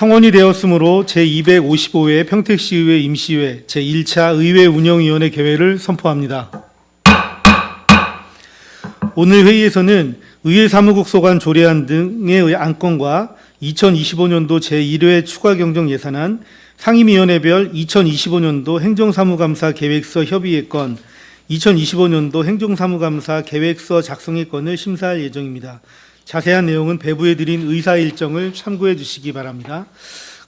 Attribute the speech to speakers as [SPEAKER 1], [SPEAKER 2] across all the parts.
[SPEAKER 1] 성원이 되었으므로 제255회 평택시의회 임시회 제1차 의회 운영위원회 개회를 선포합니다. 오늘 회의에서는 의회 사무국 소관 조례안 등의 안건과 2025년도 제1회 추가 경정 예산안, 상임위원회별 2025년도 행정사무감사 계획서 협의의 건, 2025년도 행정사무감사 계획서 작성의 건을 심사할 예정입니다. 자세한 내용은 배부해 드린 의사 일정을 참고해 주시기 바랍니다.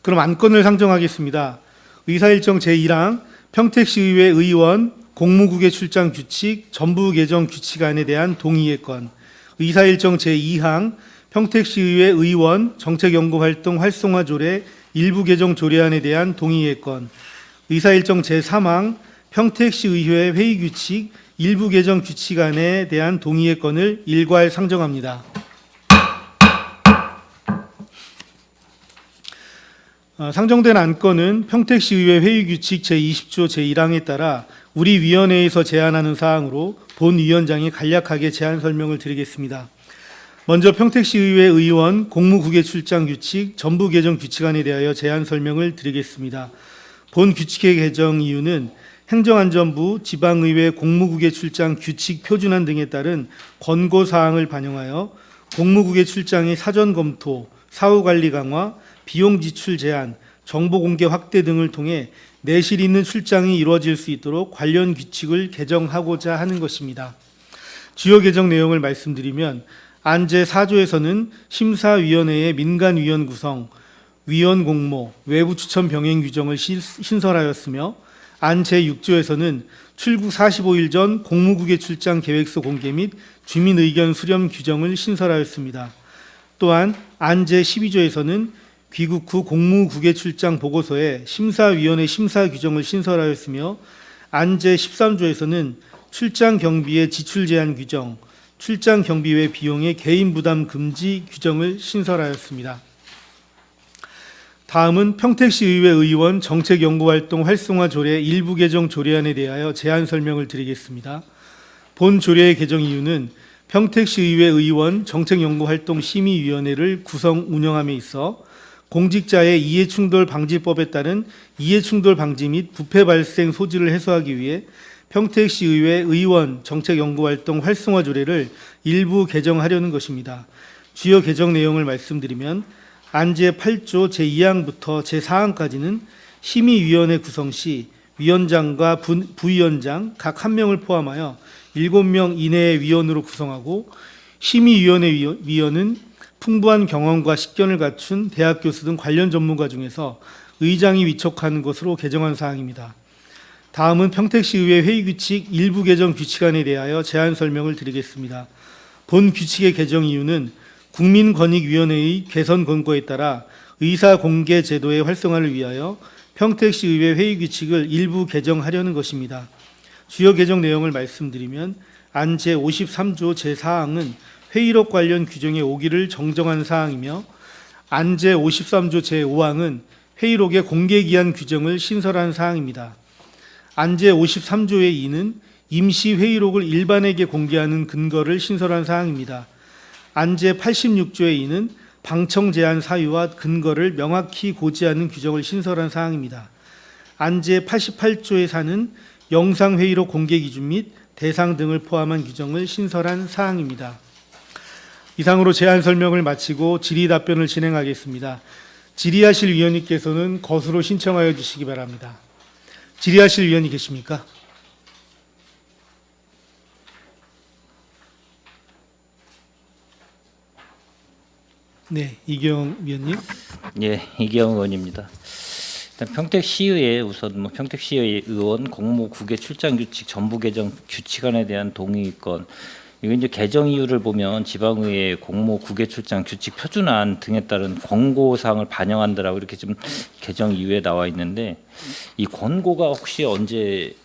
[SPEAKER 1] 그럼 안건을 상정하겠습니다. 의사 일정 제1항 평택시의회 의원 공무국의 출장 규칙, 전부 개정 규칙안에 대한 동의의 건, 의사 일정 제2항 평택시의회 의원 정책연구활동 활성화 조례 일부 개정 조례안에 대한 동의의 건, 의사 일정 제3항 평택시의회 회의 규칙 일부 개정 규칙안에 대한 동의의 건을 일괄 상정합니다. 상정된 안건은 평택시의회 회의규칙 제20조 제1항에 따라 우리 위원회에서 제안하는 사항으로 본 위원장이 간략하게 제안 설명을 드리겠습니다. 먼저 평택시의회 의원 공무국외 출장 규칙 전부 개정 규칙안에 대하여 제안 설명을 드리겠습니다. 본 규칙의 개정 이유는 행정안전부 지방의회 공무국외 출장 규칙 표준안 등에 따른 권고사항을 반영하여 공무국외 출장의 사전 검토, 사후관리 강화, 비용 지출 제한, 정보 공개 확대 등을 통해 내실 있는 출장이 이루어질 수 있도록 관련 규칙을 개정하고자 하는 것입니다. 주요 개정 내용을 말씀드리면 안 제4조에서는 심사위원회의 민간위원 구성, 위원 공모, 외부 추천 병행 규정을 신설하였으며 안 제6조에서는 출국 45일 전 공무국외 출장 계획서 공개 및 주민 의견 수렴 규정을 신설하였습니다. 또한 안 제12조에서는 귀국 후 공무국외 출장 보고서에 심사위원회 심사 규정을 신설하였으며 안 제13조에서는 출장 경비의 지출 제한 규정, 출장 경비 외 비용의 개인 부담 금지 규정을 신설하였습니다. 다음은 평택시의회 의원 정책연구활동 활성화 조례 일부 개정 조례안에 대하여 제안 설명을 드리겠습니다. 본 조례의 개정 이유는 평택시의회 의원 정책연구활동 심의위원회를 구성 운영함에 있어 공직자의 이해충돌 방지법에 따른 이해충돌 방지 및 부패 발생 소지를 해소하기 위해 평택시의회 의원 정책연구활동 활성화 조례를 일부 개정하려는 것입니다. 주요 개정 내용을 말씀드리면 안 제8조 제2항부터 제4항까지는 심의위원회 구성 시 위원장과 부위원장 각 1명을 포함하여 7명 이내의 위원으로 구성하고 심의위원회 위원은 풍부한 경험과 식견을 갖춘 대학 교수 등 관련 전문가 중에서 의장이 위촉하는 것으로 개정한 사항입니다. 다음은 평택시의회 회의규칙 일부 개정 규칙안에 대하여 제안 설명을 드리겠습니다. 본 규칙의 개정 이유는 국민권익위원회의 개선 권고에 따라 의사 공개 제도의 활성화를 위하여 평택시의회 회의규칙을 일부 개정하려는 것입니다. 주요 개정 내용을 말씀드리면 안 제53조 제4항은 회의록 관련 규정의 오기를 정정한 사항이며 안 제53조 제5항은 회의록의 공개기한 규정을 신설한 사항입니다. 안 제53조의 2는 임시 회의록을 일반에게 공개하는 근거를 신설한 사항입니다. 안 제86조의 2는 방청 제한 사유와 근거를 명확히 고지하는 규정을 신설한 사항입니다. 안 제88조의 4는 영상회의록 공개 기준 및 대상 등을 포함한 규정을 신설한 사항입니다. 이상으로 제안 설명을 마치고 질의 답변을 진행하겠습니다. 질의하실 위원님께서는 것으로 신청하여 주시기 바랍니다. 질의하실 위원이 계십니까? 네, 이경 위원님.
[SPEAKER 2] 예, 이기영 의원입니다. 일단 평택시의회 우선 평택시의 의원 공무국외 출장 규칙 전부 개정 규칙안에 대한 동의권. 이거 이제 개정 이유를 보면 지방의회 공무국외 출장 규칙 표준안 등에 따른 권고 사항을 반영한다라고 이렇게 좀 개정 이유에 나와 있는데 이 권고가 혹시 언제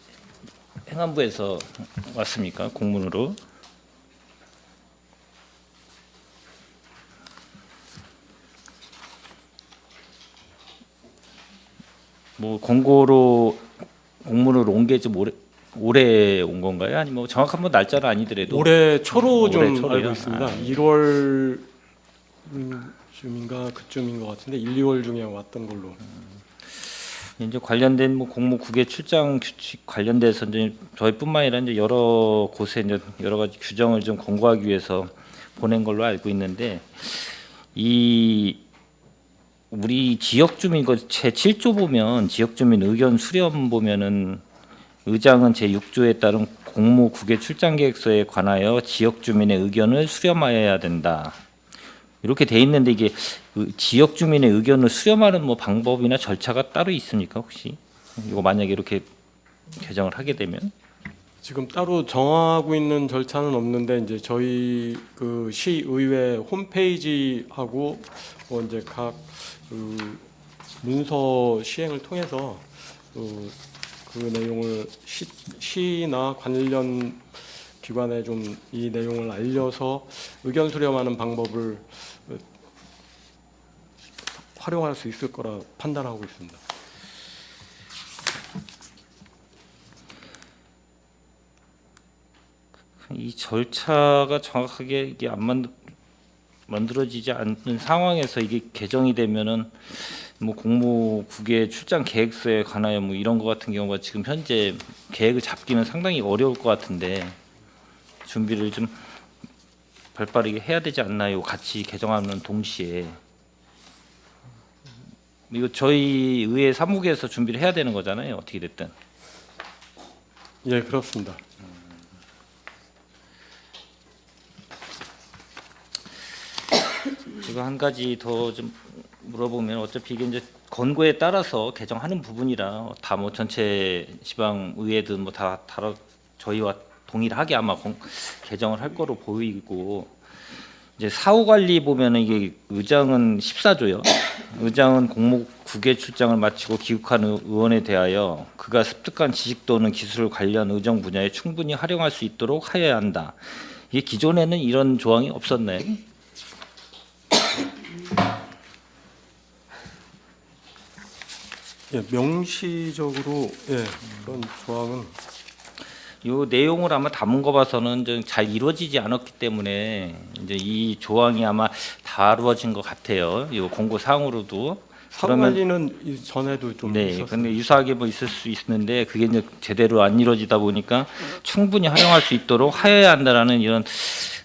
[SPEAKER 2] 행안부에서 왔습니까? 공문으로? 뭐 권고로 공문으로 온 게 좀 올해 온 건가요? 아니면 뭐 정확한 뭐 날짜는 아니더라도
[SPEAKER 3] 올해 초로
[SPEAKER 2] 올해
[SPEAKER 3] 좀
[SPEAKER 2] 초로요?
[SPEAKER 3] 알고 있습니다.
[SPEAKER 2] 아.
[SPEAKER 3] 1월 쯤인가 그쯤인 것 같은데 1, 2월 중에 왔던 걸로.
[SPEAKER 2] 이제 관련된 뭐 공무 국외 출장 규칙 관련돼서 이제 저희뿐만 아니라 이제 여러 곳에 이제 여러 가지 규정을 좀 권고하기 위해서 보낸 걸로 알고 있는데, 이 우리 지역 주민 거 제 7조 보면 지역 주민 의견 수렴 보면은 의장은 제 6조에 따른 공무 국외 출장 계획서에 관하여 지역 주민의 의견을 수렴하여야 된다. 이렇게 돼 있는데, 이게 지역 주민의 의견을 수렴하는 뭐 방법이나 절차가 따로 있습니까 혹시? 이거 만약에 이렇게 개정을 하게 되면?
[SPEAKER 3] 지금 따로 정하고 있는 절차는 없는데 이제 저희 그 시의회 홈페이지하고 뭐 이제 각 문서 시행을 통해서 그 내용을 시나 관련 기관에 좀 이 내용을 알려서 의견 수렴하는 방법을 활용할 수 있을 거라 판단하고 있습니다.
[SPEAKER 2] 이 절차가 정확하게 이게 안 만들어지지 않는 상황에서 이게 개정이 되면은 뭐 공무 국외 출장 계획서에 관하여 뭐 이런 거 같은 경우가 지금 현재 계획을 잡기는 상당히 어려울 것 같은데, 준비를 좀 발빠르게 해야 되지 않나요? 같이 개정하는 동시에. 이거 저희 의회 사무국에서 준비를 해야 되는 거잖아요. 어떻게 됐든.
[SPEAKER 3] 예, 그렇습니다.
[SPEAKER 2] 제가 한 가지 더 좀 물어보면, 어차피 이게 이제 권고에 따라서 개정하는 부분이라 다 뭐 전체 지방 의회든 뭐 다 저희와 동일하게 아마 개정을 할 거로 보이고, 이제 사후 관리 보면은 이게 의장은 14조요. 의장은 공무 국외 출장을 마치고 귀국한 의원에 대하여 그가 습득한 지식 또는 기술 관련 의정 분야에 충분히 활용할 수 있도록 하여야 한다. 이게 기존에는 이런 조항이 없었나요?
[SPEAKER 3] 예, 명시적으로 예, 그런 조항은
[SPEAKER 2] 이 내용을 아마 담은 거 봐서는 좀 잘 이루어지지 않았기 때문에 이제 이 조항이 아마 다루어진 것 같아요. 이 공고 사항으로도.
[SPEAKER 3] 사후 관리는 전에도 좀
[SPEAKER 2] 네,
[SPEAKER 3] 있었어요.
[SPEAKER 2] 근데 유사하게 뭐 있을 수 있는데 그게 이제 제대로 안 이루어지다 보니까 충분히 활용할 수 있도록 하여야 한다라는 이런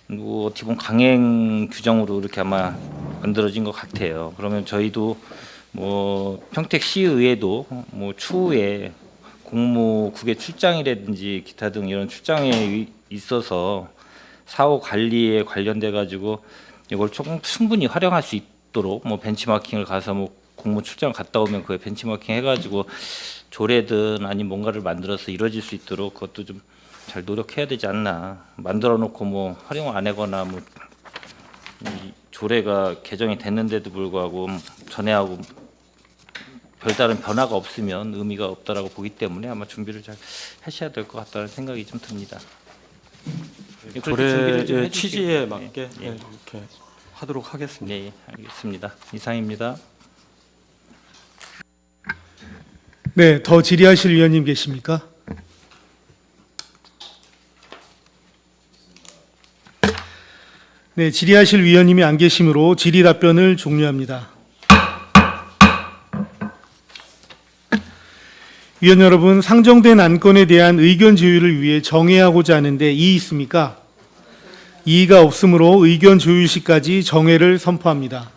[SPEAKER 2] 뭐 어떻게 보면 강행 규정으로 이렇게 아마 만들어진 것 같아요. 그러면 저희도 뭐 평택시의회도 뭐 추후에 공무 국외 출장이라든지 기타 등 이런 출장에 있어서 사후 관리에 관련돼 가지고 이걸 조금 충분히 활용할 수 있도록 뭐 벤치마킹을 가서 뭐 공무 출장 갔다 오면 그에 벤치마킹 해가지고 조례든 아니면 뭔가를 만들어서 이루어질 수 있도록 그것도 좀 잘 노력해야 되지 않나. 만들어 놓고 뭐 활용 안 하거나 뭐 이 조례가 개정이 됐는데도 불구하고 전에하고 별다른 변화가 없으면 의미가 없다라고 보기 때문에 아마 준비를 잘 하셔야 될 것 같다는 생각이 좀 듭니다. 그렇게 준비를 좀
[SPEAKER 3] 조례의
[SPEAKER 2] 해주시고.
[SPEAKER 3] 취지에
[SPEAKER 2] 네,
[SPEAKER 3] 맞게
[SPEAKER 2] 네.
[SPEAKER 3] 예, 이렇게 하도록 하겠습니다.
[SPEAKER 2] 네, 알겠습니다. 이상입니다.
[SPEAKER 1] 네, 더 질의하실 위원님 계십니까? 네, 질의하실 위원님이 안 계시므로 질의 답변을 종료합니다. 위원 여러분, 상정된 안건에 대한 의견 조율을 위해 정회하고자 하는데 이의 있습니까? 이의가 없으므로 의견 조율 시까지 정회를 선포합니다.